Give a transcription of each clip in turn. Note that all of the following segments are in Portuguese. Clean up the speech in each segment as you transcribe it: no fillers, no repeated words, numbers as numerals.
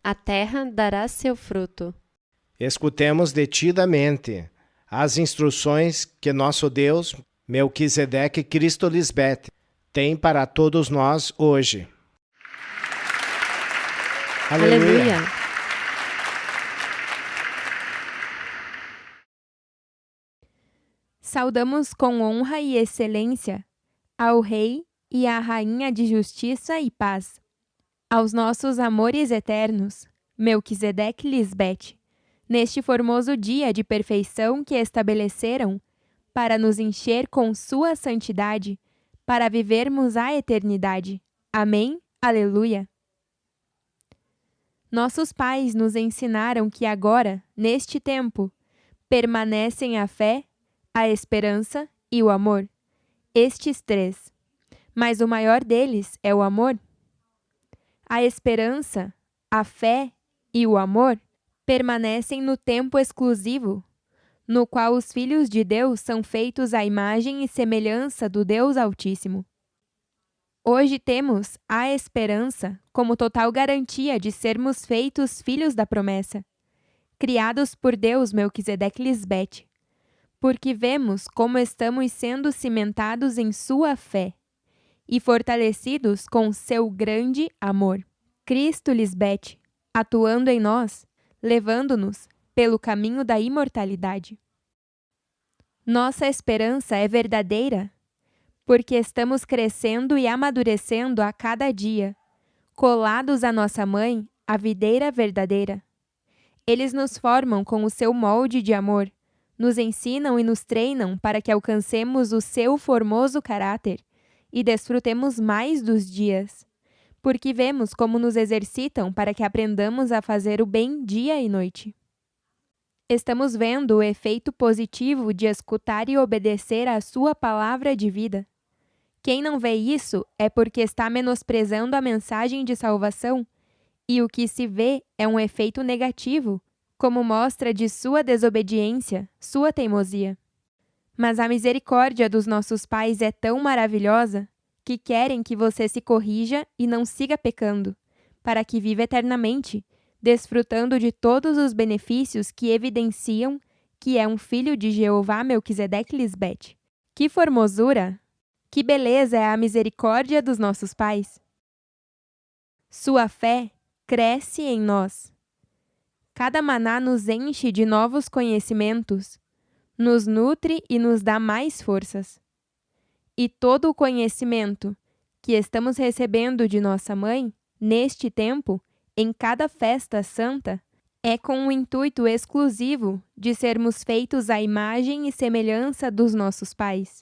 a terra dará seu fruto. Escutemos detidamente as instruções que nosso Deus, Melquisedeque Cristo Lisbete, tem para todos nós hoje. Aleluia! Saudamos com honra e excelência ao Rei e à Rainha de Justiça e Paz, aos nossos amores eternos, Melquisedeque Lisbete, neste formoso dia de perfeição que estabeleceram para nos encher com sua santidade, para vivermos a eternidade. Amém? Aleluia! Nossos pais nos ensinaram que agora, neste tempo, permanecem a fé, a esperança e o amor. Estes três. Mas o maior deles é o amor. A esperança, a fé e o amor permanecem no tempo exclusivo, no qual os filhos de Deus são feitos à imagem e semelhança do Deus Altíssimo. Hoje temos a esperança como total garantia de sermos feitos filhos da promessa, criados por Deus Melquisedeque Lisbete, porque vemos como estamos sendo cimentados em sua fé e fortalecidos com seu grande amor. Cristo Lisbete, atuando em nós, levando-nos pelo caminho da imortalidade. Nossa esperança é verdadeira, porque estamos crescendo e amadurecendo a cada dia, colados à nossa mãe, a videira verdadeira. Eles nos formam com o seu molde de amor, nos ensinam e nos treinam para que alcancemos o seu formoso caráter e desfrutemos mais dos dias, porque vemos como nos exercitam para que aprendamos a fazer o bem dia e noite. Estamos vendo o efeito positivo de escutar e obedecer à sua palavra de vida. Quem não vê isso é porque está menosprezando a mensagem de salvação, e o que se vê é um efeito negativo, como mostra de sua desobediência, sua teimosia. Mas a misericórdia dos nossos pais é tão maravilhosa que querem que você se corrija e não siga pecando, para que viva eternamente, desfrutando de todos os benefícios que evidenciam que é um filho de Jeová Melquisedeque Lisbete. Que formosura! Que beleza é a misericórdia dos nossos pais! Sua fé cresce em nós. Cada maná nos enche de novos conhecimentos, nos nutre e nos dá mais forças. E todo o conhecimento que estamos recebendo de nossa mãe, neste tempo, em cada festa santa, é com o intuito exclusivo de sermos feitos à imagem e semelhança dos nossos pais.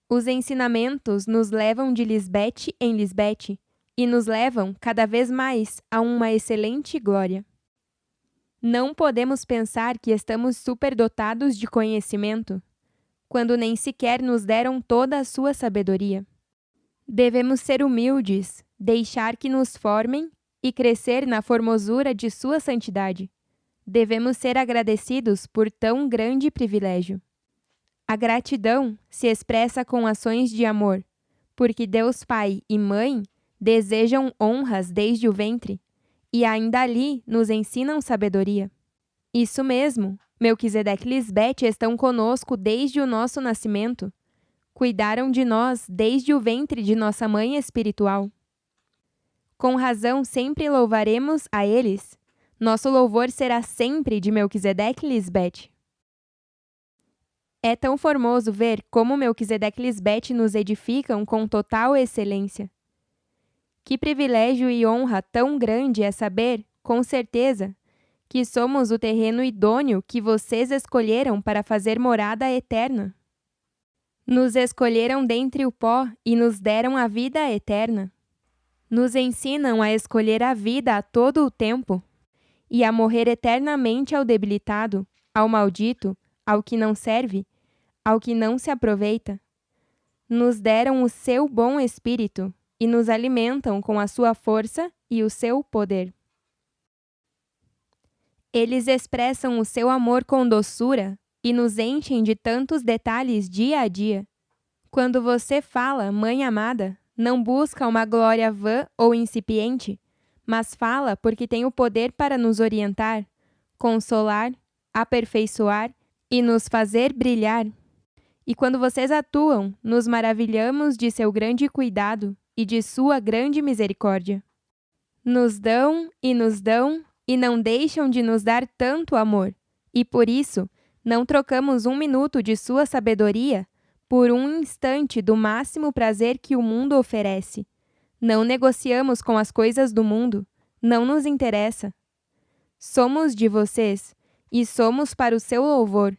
Os ensinamentos nos levam de Lisbete em Lisbete e nos levam cada vez mais a uma excelente glória. Não podemos pensar que estamos superdotados de conhecimento, quando nem sequer nos deram toda a sua sabedoria. Devemos ser humildes, deixar que nos formem e crescer na formosura de sua santidade. Devemos ser agradecidos por tão grande privilégio. A gratidão se expressa com ações de amor, porque Deus Pai e Mãe desejam honras desde o ventre e ainda ali nos ensinam sabedoria. Isso mesmo, Melquisedeque Lisbete estão conosco desde o nosso nascimento. Cuidaram de nós desde o ventre de nossa mãe espiritual. Com razão sempre louvaremos a eles. Nosso louvor será sempre de Melquisedeque Lisbete. É tão formoso ver como Melquisedeque Lisbete nos edificam com total excelência. Que privilégio e honra tão grande é saber, com certeza, que somos o terreno idôneo que vocês escolheram para fazer morada eterna. Nos escolheram dentre o pó e nos deram a vida eterna. Nos ensinam a escolher a vida a todo o tempo e a morrer eternamente ao debilitado, ao maldito, ao que não serve, ao que não se aproveita. Nos deram o seu bom espírito e nos alimentam com a sua força e o seu poder. Eles expressam o seu amor com doçura e nos enchem de tantos detalhes dia a dia. Quando você fala, mãe amada, não busca uma glória vã ou incipiente, mas fala porque tem o poder para nos orientar, consolar, aperfeiçoar e nos fazer brilhar. E quando vocês atuam, nos maravilhamos de seu grande cuidado e de sua grande misericórdia. Nos dão e não deixam de nos dar tanto amor, e por isso não trocamos um minuto de sua sabedoria por um instante do máximo prazer que o mundo oferece. Não negociamos com as coisas do mundo, não nos interessa. Somos de vocês e somos para o seu louvor,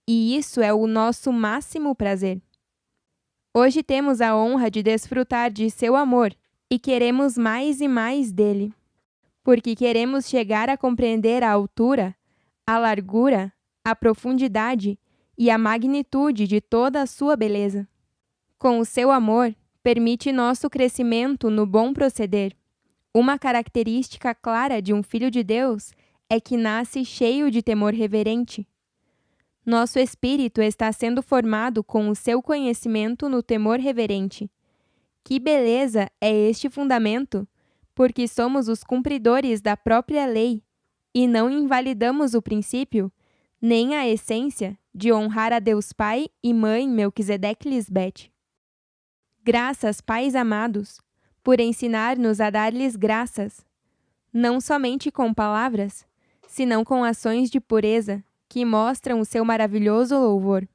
e isso é o nosso máximo prazer. Hoje temos a honra de desfrutar de seu amor e queremos mais e mais dele, porque queremos chegar a compreender a altura, a largura, a profundidade e a magnitude de toda a sua beleza. Com o seu amor, permite nosso crescimento no bom proceder. Uma característica clara de um filho de Deus é que nasce cheio de temor reverente. Nosso espírito está sendo formado com o seu conhecimento no temor reverente. Que beleza é este fundamento, porque somos os cumpridores da própria lei e não invalidamos o princípio, nem a essência de honrar a Deus Pai e Mãe Melquisedeque Lisbete. Graças, pais amados, por ensinar-nos a dar-lhes graças, não somente com palavras, senão com ações de pureza, que mostram o seu maravilhoso louvor.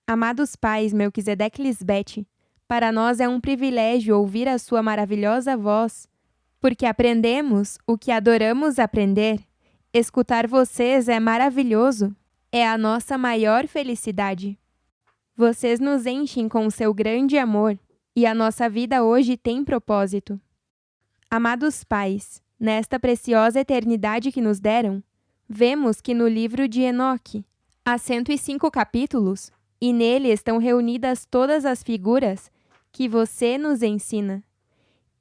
Amados pais Melquisedeque Lisbete, para nós é um privilégio ouvir a sua maravilhosa voz, porque aprendemos o que adoramos aprender. Escutar vocês é maravilhoso, é a nossa maior felicidade. Vocês nos enchem com o seu grande amor, e a nossa vida hoje tem propósito. Amados pais, nesta preciosa eternidade que nos deram, vemos que no livro de Enoque há 105 capítulos, e nele estão reunidas todas as figuras que você nos ensina.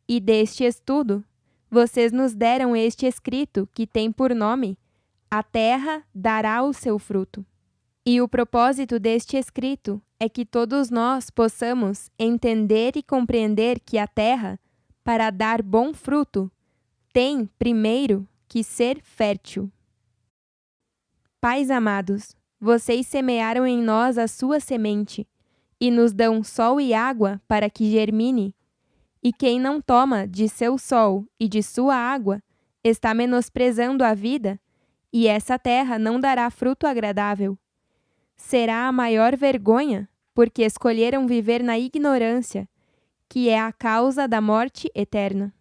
E deste estudo, vocês nos deram este escrito que tem por nome: A terra dará o seu fruto. E o propósito deste escrito é que todos nós possamos entender e compreender que a terra, para dar bom fruto, tem, primeiro, que ser fértil. Pais amados, vocês semearam em nós a sua semente, e nos dão sol e água para que germine. E quem não toma de seu sol e de sua água está menosprezando a vida, e essa terra não dará fruto agradável. Será a maior vergonha, porque escolheram viver na ignorância, que é a causa da morte eterna.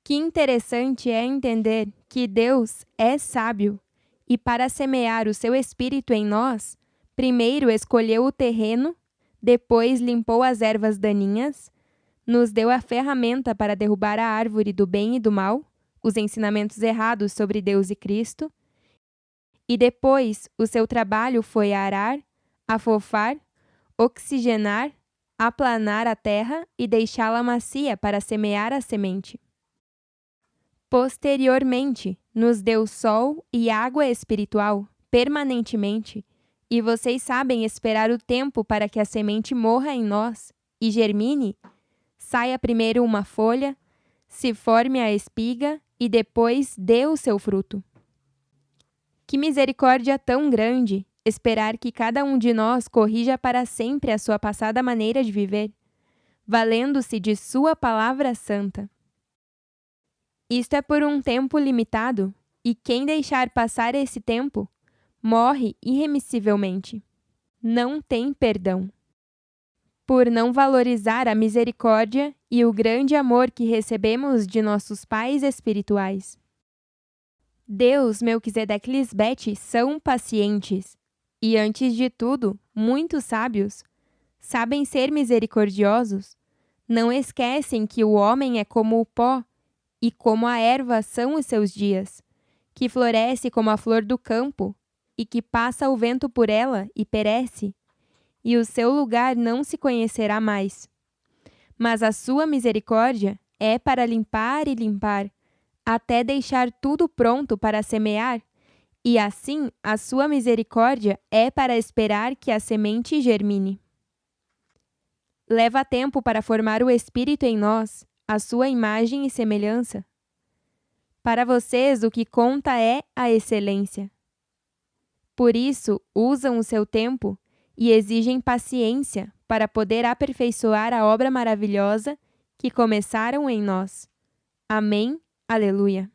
Que interessante é entender que Deus é sábio, e para semear o seu espírito em nós, primeiro escolheu o terreno, depois limpou as ervas daninhas, nos deu a ferramenta para derrubar a árvore do bem e do mal, os ensinamentos errados sobre Deus e Cristo, e depois o seu trabalho foi arar, afofar, oxigenar, aplanar a terra e deixá-la macia para semear a semente. Posteriormente, nos deu sol e água espiritual, permanentemente, e vocês sabem esperar o tempo para que a semente morra em nós e germine, saia primeiro uma folha, se forme a espiga e depois dê o seu fruto. Que misericórdia tão grande esperar que cada um de nós corrija para sempre a sua passada maneira de viver, valendo-se de sua palavra santa. Isto é por um tempo limitado, e quem deixar passar esse tempo, morre irremissivelmente. Não tem perdão. Por não valorizar a misericórdia e o grande amor que recebemos de nossos pais espirituais. Deus, Melquisedeque Lisbete, são pacientes e, antes de tudo, muito sábios. Sabem ser misericordiosos. Não esquecem que o homem é como o pó e como a erva são os seus dias, que floresce como a flor do campo e que passa o vento por ela e perece, e o seu lugar não se conhecerá mais. Mas a sua misericórdia é para limpar e limpar, até deixar tudo pronto para semear, e assim a sua misericórdia é para esperar que a semente germine. Leva tempo para formar o Espírito em nós, a sua imagem e semelhança. Para vocês, o que conta é a excelência. Por isso, usam o seu tempo e exigem paciência para poder aperfeiçoar a obra maravilhosa que começaram em nós. Amém. Aleluia.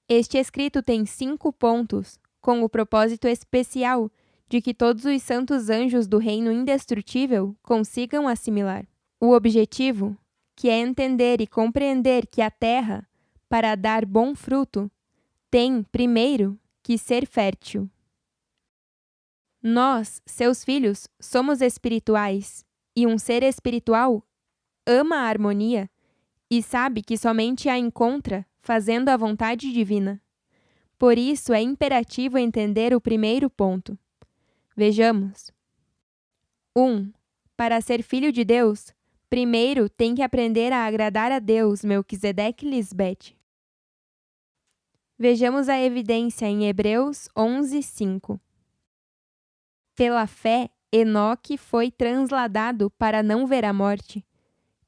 Este escrito tem 5 pontos, com o propósito especial de que todos os santos anjos do reino indestrutível consigam assimilar. O objetivo, que é entender e compreender que a terra, para dar bom fruto, tem, primeiro, que ser fértil. Nós, seus filhos, somos espirituais, e um ser espiritual ama a harmonia e sabe que somente a encontra fazendo a vontade divina. Por isso é imperativo entender o primeiro ponto. Vejamos. 1. Para ser filho de Deus, primeiro tem que aprender a agradar a Deus, Melquisedeque Lisbete. Vejamos a evidência em Hebreus 11:5. Pela fé, Enoque foi transladado para não ver a morte,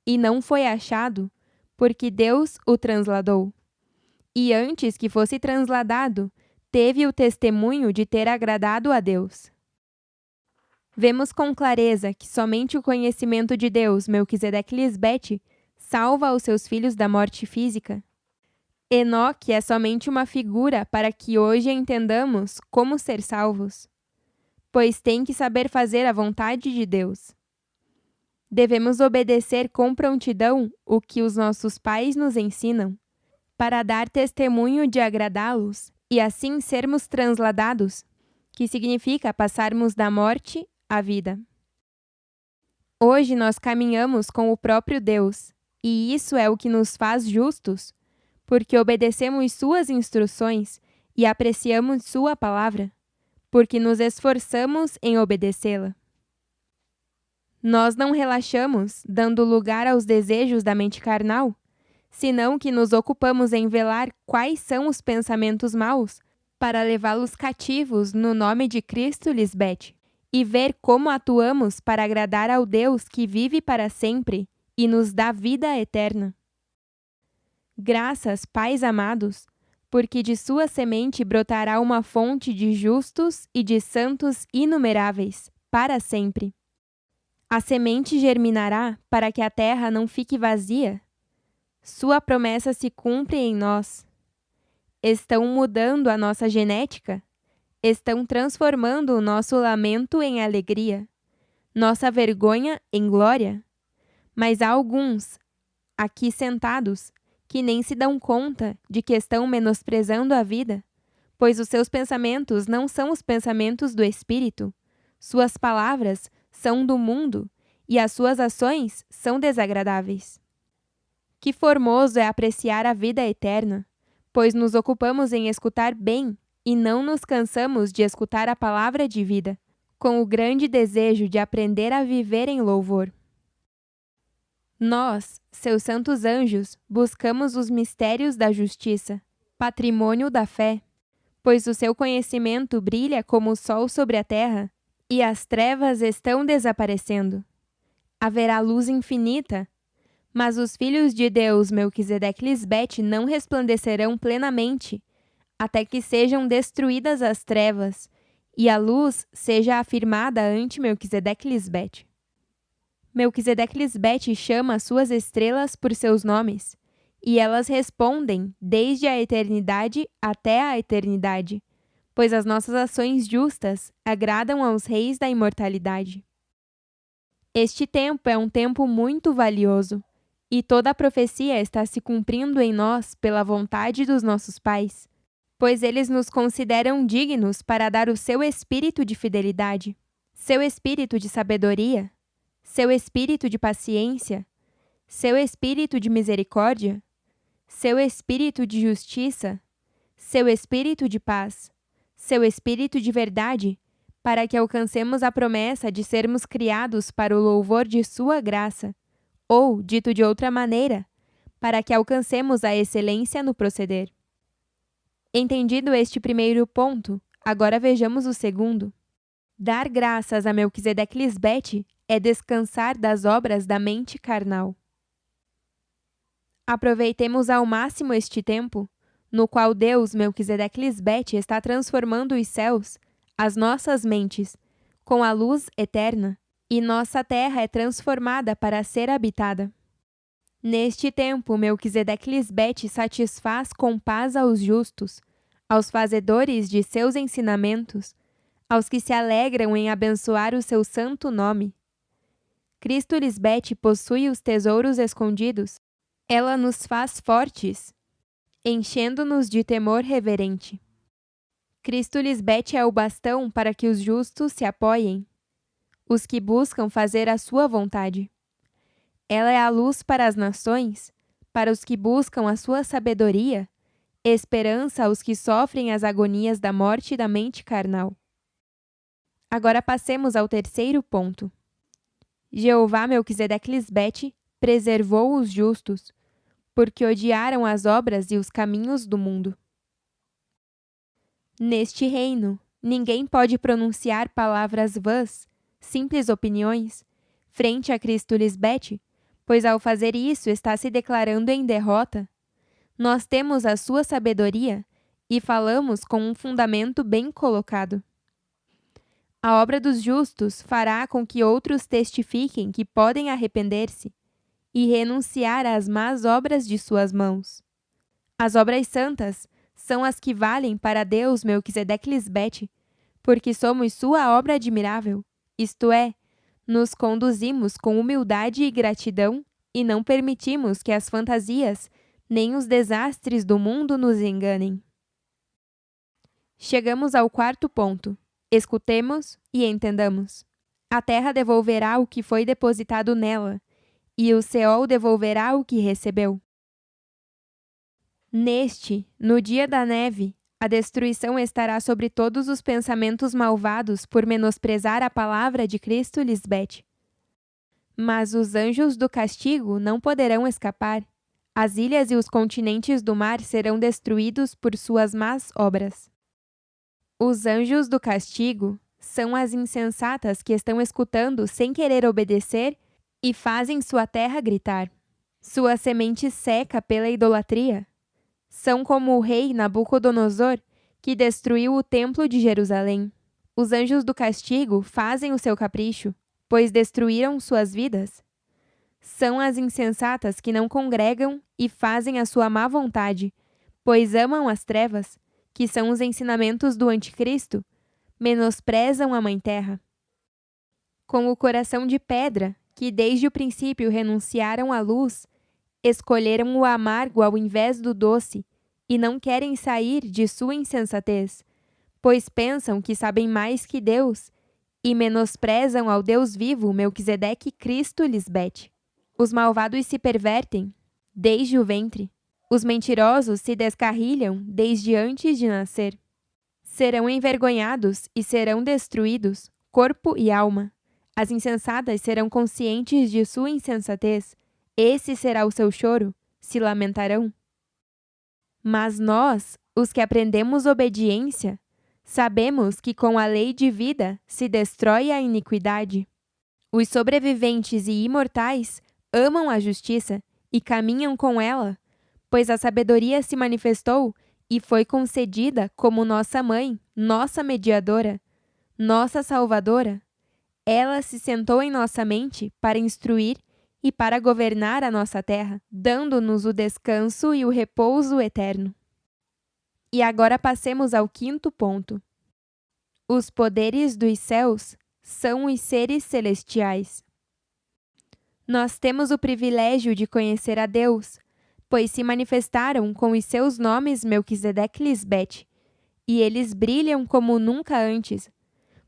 e não foi achado, porque Deus o transladou. E antes que fosse transladado, teve o testemunho de ter agradado a Deus. Vemos com clareza que somente o conhecimento de Deus, Melquisedeque Lisbete, salva os seus filhos da morte física. Enoque é somente uma figura para que hoje entendamos como ser salvos, pois tem que saber fazer a vontade de Deus. Devemos obedecer com prontidão o que os nossos pais nos ensinam, para dar testemunho de agradá-los e assim sermos transladados, que significa passarmos da morte à vida. Hoje nós caminhamos com o próprio Deus, e isso é o que nos faz justos, porque obedecemos suas instruções e apreciamos sua palavra, porque nos esforçamos em obedecê-la. Nós não relaxamos, dando lugar aos desejos da mente carnal, senão que nos ocupamos em velar quais são os pensamentos maus, para levá-los cativos no nome de Cristo Lisbete, e ver como atuamos para agradar ao Deus que vive para sempre e nos dá vida eterna. Graças, pais amados, porque de sua semente brotará uma fonte de justos e de santos inumeráveis, para sempre. A semente germinará para que a terra não fique vazia. Sua promessa se cumpre em nós. Estão mudando a nossa genética? Estão transformando o nosso lamento em alegria, nossa vergonha em glória? Mas há alguns, aqui sentados, que nem se dão conta de que estão menosprezando a vida, pois os seus pensamentos não são os pensamentos do Espírito, suas palavras são do mundo e as suas ações são desagradáveis. Que formoso é apreciar a vida eterna, pois nos ocupamos em escutar bem e não nos cansamos de escutar a palavra de vida, com o grande desejo de aprender a viver em louvor. Nós, seus santos anjos, buscamos os mistérios da justiça, patrimônio da fé, pois o seu conhecimento brilha como o sol sobre a terra, e as trevas estão desaparecendo. Haverá luz infinita, mas os filhos de Deus, Melquisedeque Lisbete, não resplandecerão plenamente, até que sejam destruídas as trevas, e a luz seja afirmada ante Melquisedeque Lisbete. Melquisedeque Lisbete chama suas estrelas por seus nomes, e elas respondem desde a eternidade até a eternidade, pois as nossas ações justas agradam aos reis da imortalidade. Este tempo é um tempo muito valioso, e toda a profecia está se cumprindo em nós pela vontade dos nossos pais, pois eles nos consideram dignos para dar o seu espírito de fidelidade, seu espírito de sabedoria, seu espírito de paciência, seu espírito de misericórdia, seu espírito de justiça, seu espírito de paz, seu espírito de verdade, para que alcancemos a promessa de sermos criados para o louvor de sua graça, ou, dito de outra maneira, para que alcancemos a excelência no proceder. Entendido este primeiro ponto, agora vejamos o segundo. Dar graças a Melquisedeque Lisbete é descansar das obras da mente carnal. Aproveitemos ao máximo este tempo, no qual Deus, Melquisedeque Lisbete, está transformando os céus, as nossas mentes, com a luz eterna, e nossa terra é transformada para ser habitada. Neste tempo, Melquisedeque Lisbete satisfaz com paz aos justos, aos fazedores de seus ensinamentos, aos que se alegram em abençoar o seu santo nome. Cristo Lisbete possui os tesouros escondidos. Ela nos faz fortes, enchendo-nos de temor reverente. Cristo Lisbete é o bastão para que os justos se apoiem, os que buscam fazer a sua vontade. Ela é a luz para as nações, para os que buscam a sua sabedoria, esperança aos que sofrem as agonias da morte da mente carnal. Agora passemos ao terceiro ponto. Jeová Melquisedeque Lisbete preservou os justos, porque odiaram as obras e os caminhos do mundo. Neste reino, ninguém pode pronunciar palavras vãs, simples opiniões, frente a Cristo Lisbete, pois ao fazer isso está se declarando em derrota. Nós temos a sua sabedoria e falamos com um fundamento bem colocado. A obra dos justos fará com que outros testifiquem que podem arrepender-se e renunciar às más obras de suas mãos. As obras santas são as que valem para Deus Melquisedeque Lisbete, porque somos sua obra admirável, isto é, nos conduzimos com humildade e gratidão e não permitimos que as fantasias nem os desastres do mundo nos enganem. Chegamos ao quarto ponto. Escutemos e entendamos. A terra devolverá o que foi depositado nela, e o Seol devolverá o que recebeu. No dia da neve, a destruição estará sobre todos os pensamentos malvados por menosprezar a palavra de Cristo Lisbete. Mas os anjos do castigo não poderão escapar. As ilhas e os continentes do mar serão destruídos por suas más obras. Os anjos do castigo são as insensatas que estão escutando sem querer obedecer e fazem sua terra gritar. Sua semente seca pela idolatria. São como o rei Nabucodonosor, que destruiu o templo de Jerusalém. Os anjos do castigo fazem o seu capricho, pois destruíram suas vidas. São as insensatas que não congregam e fazem a sua má vontade, pois amam as trevas, que são os ensinamentos do anticristo, menosprezam a Mãe Terra. Com o coração de pedra, que desde o princípio renunciaram à luz, escolheram o amargo ao invés do doce, e não querem sair de sua insensatez, pois pensam que sabem mais que Deus, e menosprezam ao Deus vivo Melquisedeque Cristo Lisbete. Os malvados se pervertem desde o ventre. Os mentirosos se descarrilham desde antes de nascer. Serão envergonhados e serão destruídos, corpo e alma. As insensatas serão conscientes de sua insensatez. Esse será o seu choro, se lamentarão. Mas nós, os que aprendemos obediência, sabemos que com a lei de vida se destrói a iniquidade. Os sobreviventes e imortais amam a justiça e caminham com ela, pois a sabedoria se manifestou e foi concedida como nossa mãe, nossa mediadora, nossa salvadora. Ela se sentou em nossa mente para instruir e para governar a nossa terra, dando-nos o descanso e o repouso eterno. E agora passemos ao quinto ponto. Os poderes dos céus são os seres celestiais. Nós temos o privilégio de conhecer a Deus, pois se manifestaram com os seus nomes Melquisedeque Lisbete, e eles brilham como nunca antes,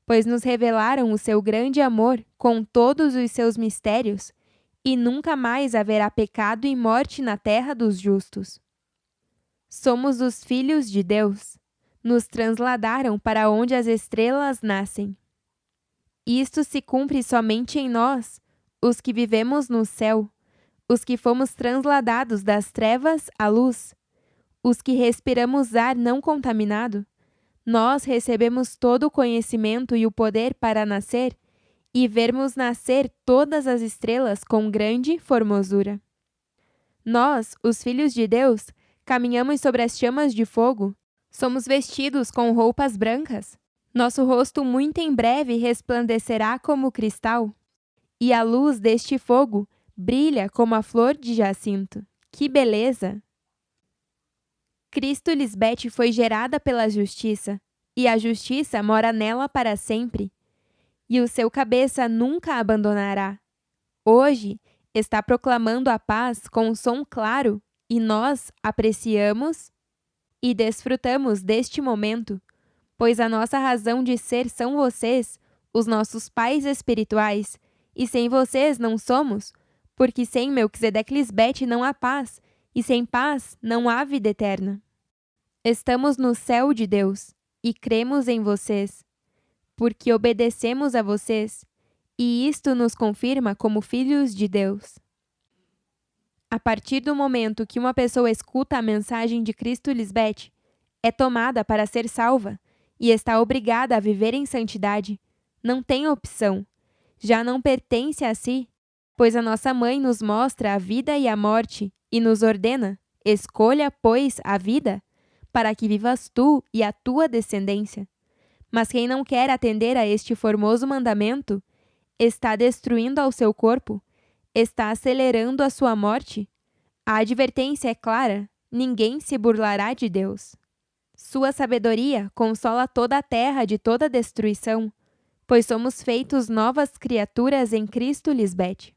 pois nos revelaram o seu grande amor com todos os seus mistérios, e nunca mais haverá pecado e morte na terra dos justos. Somos os filhos de Deus. Nos transladaram para onde as estrelas nascem. Isto se cumpre somente em nós, os que vivemos no céu, os que fomos transladados das trevas à luz, os que respiramos ar não contaminado. Nós recebemos todo o conhecimento e o poder para nascer e vermos nascer todas as estrelas com grande formosura. Nós, os filhos de Deus, Caminhamos sobre as chamas de fogo. Somos vestidos com roupas brancas. Nosso rosto muito em breve resplandecerá como cristal. E a luz deste fogo brilha como a flor de jacinto. Que beleza! Cristo Lisbete foi gerada pela justiça, e a justiça mora nela para sempre. E o seu cabeça nunca a abandonará. Hoje está proclamando a paz com um som claro, e nós apreciamos e desfrutamos deste momento, pois a nossa razão de ser são vocês, os nossos pais espirituais, e sem vocês não somos, porque sem Melquisedeque Lisbete não há paz, e sem paz não há vida eterna. Estamos no céu de Deus, e cremos em vocês, porque obedecemos a vocês, e isto nos confirma como filhos de Deus. A partir do momento que uma pessoa escuta a mensagem de Cristo Lisbete, é tomada para ser salva e está obrigada a viver em santidade. Não tem opção. Já não pertence a si, pois a nossa mãe nos mostra a vida e a morte e nos ordena: escolha, pois, a vida, para que vivas tu e a tua descendência. Mas quem não quer atender a este formoso mandamento, está destruindo ao seu corpo, está acelerando a sua morte. A advertência é clara: ninguém se burlará de Deus. Sua sabedoria consola toda a terra de toda destruição, pois somos feitos novas criaturas em Cristo Lisbete.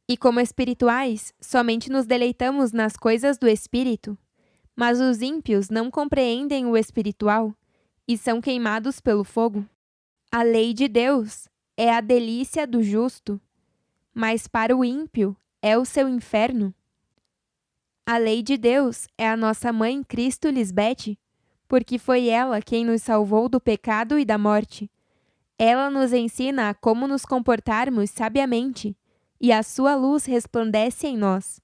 E como espirituais, somente nos deleitamos nas coisas do Espírito, mas os ímpios não compreendem o espiritual e são queimados pelo fogo. A lei de Deus é a delícia do justo, mas para o ímpio é o seu inferno. A lei de Deus é a nossa mãe Cristo Lisbete, porque foi ela quem nos salvou do pecado e da morte. Ela nos ensina a como nos comportarmos sabiamente, e a sua luz resplandece em nós.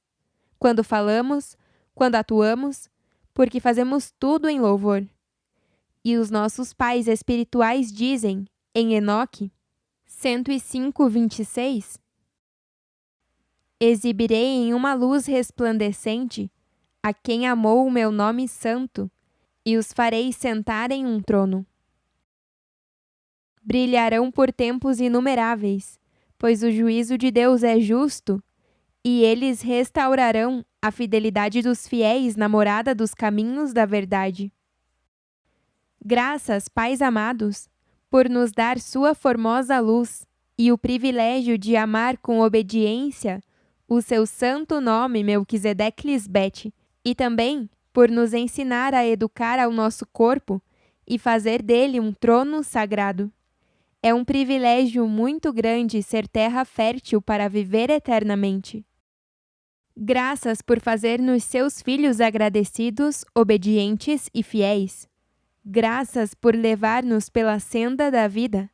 Quando falamos, quando atuamos, porque fazemos tudo em louvor. E os nossos pais espirituais dizem, em Enoque 105:26, exibirei em uma luz resplandecente a quem amou o meu nome santo, e os farei sentar em um trono. Brilharão por tempos inumeráveis, pois o juízo de Deus é justo, e eles restaurarão a fidelidade dos fiéis na morada dos caminhos da verdade. Graças, pais amados, por nos dar sua formosa luz e o privilégio de amar com obediência o seu santo nome Melquisedeque Lisbete, e também por nos ensinar a educar ao nosso corpo e fazer dele um trono sagrado. É um privilégio muito grande ser terra fértil para viver eternamente. Graças por fazer-nos seus filhos agradecidos, obedientes e fiéis. Graças por levar-nos pela senda da vida,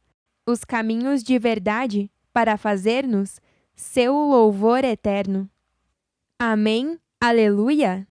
os caminhos de verdade, para fazer-nos seu louvor eterno. Amém. Aleluia!